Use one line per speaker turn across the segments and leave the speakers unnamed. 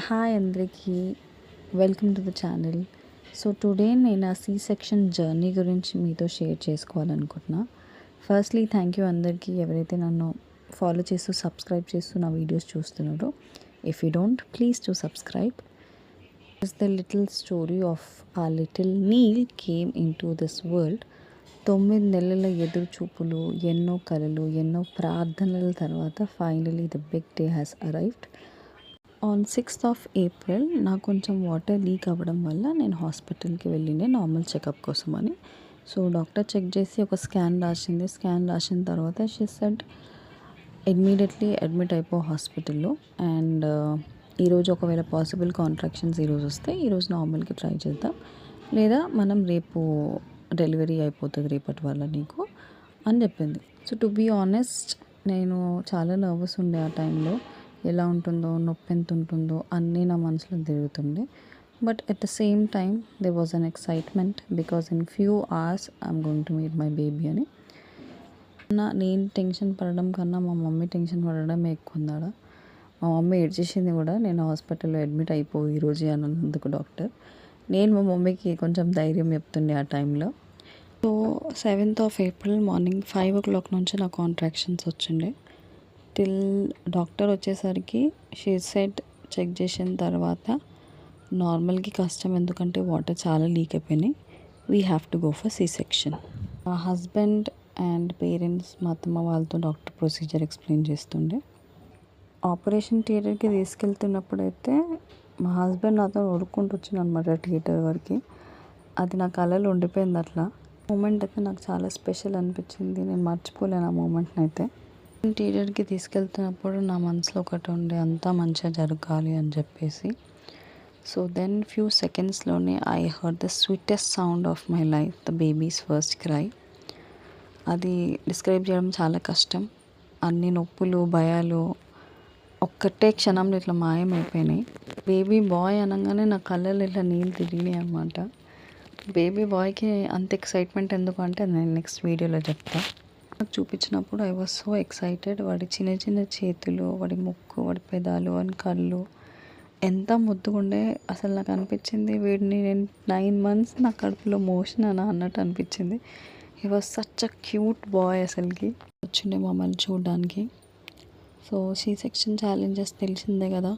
Hi అందరికీ, welcome to the channel. So today నేను ఆ సెక్షన్ జర్నీ గురించి మీతో షేర్ చేసుకోవాలనుకుంటున్నా. ఫస్ట్లీ థ్యాంక్ యూ అందరికీ ఎవరైతే నన్ను ఫాలో చేస్తూ సబ్స్క్రైబ్ చేస్తూ నా వీడియోస్ చూస్తున్నారో. If you don't, please to subscribe. It's the little story of a little Neel came into this world. 9 నెలల ఎదురు చూపులు, ఎన్నో కలలు, ఎన్నో ప్రార్థనల తర్వాత finally the big day has arrived. On 6th of April నాకు కొంచెం వాటర్ లీక్ అవ్వడం వల్ల నేను హాస్పిటల్కి వెళ్ళిండే నార్మల్ చెకప్ కోసమని. సో డాక్టర్ చెక్ చేసి ఒక స్కాన్ రాసిన తర్వాత షీ సెడ్ ఇమ్మీడియట్లీ అడ్మిట్ అయిపో హాస్పిటల్లో. అండ్ ఈరోజు ఒకవేళ పాసిబుల్ కాంట్రాక్షన్స్ ఈరోజు వస్తే ఈరోజు నార్మల్కి ట్రై చేద్దాం, లేదా మనం రేపు డెలివరీ అయిపోతుంది రేపటి వల్ల నీకు అని చెప్పింది. సో టు బీ ఆనెస్ట్, నేను చాలా నర్వస్ ఉండే ఆ టైంలో. ఎలా ఉంటుందో, నొప్పి ఎంత ఉంటుందో అన్నీ నా మనసులో తిరుగుతుండే. But at the same time they was an excitement because in few hours I'm going to meet my baby అని. నేను టెన్షన్ పడడం కన్నా మా మమ్మీ టెన్షన్ పడడమే ఎక్కువ ఉందాడ. మా మమ్మీ ఏడ్చేసింది కూడా, నేను హాస్పిటల్లో అడ్మిట్ అయిపోయి ఈరోజు అన్నందుకు డాక్టర్. నేను మా మమ్మీకి కొంచెం ధైర్యం చెప్తుండే ఆ టైంలో. So 7th of April morning 5 o'clock నుంచి నా కాంట్రాక్షన్స్ వచ్చిండే. టిల్ డాక్టర్ వచ్చేసరికి షీ సెడ్ చెక్ చేసిన తర్వాత నార్మల్కి కష్టం, ఎందుకంటే వాటర్ చాలా లీక్ అయిపోయినాయి. We have to go for section. మా హస్బెండ్ అండ్ పేరెంట్స్, మా అత్తమ్మ వాళ్ళతో డాక్టర్ ప్రొసీజర్ ఎక్స్ప్లెయిన్ చేస్తుండే. ఆపరేషన్ థియేటర్కి తీసుకెళ్తున్నప్పుడైతే మా హస్బెండ్ నాతో ఉరుక్కుంటూ వచ్చింది అనమాట థియేటర్ వరకు. అది నా కళలో ఉండిపోయింది. అట్లా మూమెంట్ అయితే నాకు చాలా స్పెషల్ అనిపించింది. నేను మర్చిపోలేను ఆ మూమెంట్ని అయితే. థియేటర్కి తీసుకెళ్తున్నప్పుడు నా మనసులో ఒకటి ఉండే, అంతా మంచిగా జరగాలి అని చెప్పేసి. సో దెన్ ఫ్యూ సెకండ్స్లోనే I heard the sweetest sound of my life, the baby's first cry. అది డిస్క్రైబ్ చేయడం చాలా కష్టం. అన్ని నొప్పులు, భయాలు ఒక్కటే క్షణంలో ఇట్లా మాయమైపోయినాయి. బేబీ బాయ్ అనగానే నా కళ్ళలో ఇట్లా నీళ్ళు తిరిగినాయి అన్నమాట. బేబీ బాయ్కి అంత ఎక్సైట్మెంట్ ఎందుకు అంటే నేను నెక్స్ట్ వీడియోలో చెప్తాను. నాకు చూపించినప్పుడు ఐ వాజ్ సో ఎక్సైటెడ్. వాడి చిన్న చిన్న చేతులు, వాడి ముక్కు, వాడి పెదాలు, వాడి కళ్ళు ఎంత ముద్దుగుండే. అసలు నాకు అనిపించింది వీడిని నేను 9 months నా కడుపులో మోషన్ అన్నట్టు అనిపించింది. He was such a cute boy. అసలుకి వచ్చిండే మమ్మల్ని చూడడానికి. సో సెక్షన్ ఛాలెంజెస్ తెలిసిందే కదా.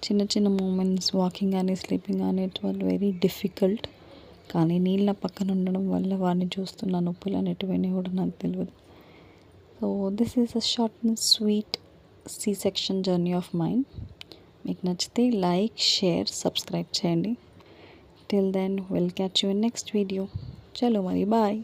చిన్న చిన్న మూమెంట్స్, వాకింగ్ కానీ స్లీపింగ్ కానీ, ఇట్ వాజ్ వెరీ డిఫికల్ట్. కానీ నీళ్ళ పక్కన ఉండడం వల్ల వాడిని చూస్తున్న నొప్పులు అనేటివన్నీ కూడా నాకు తెలియదు. So this is a short and sweet section journey of mind. మీకు నచ్చితే లైక్, షేర్, సబ్స్క్రైబ్ చేయండి. Till then will catch you in next video. చలో మరి, బాయ్.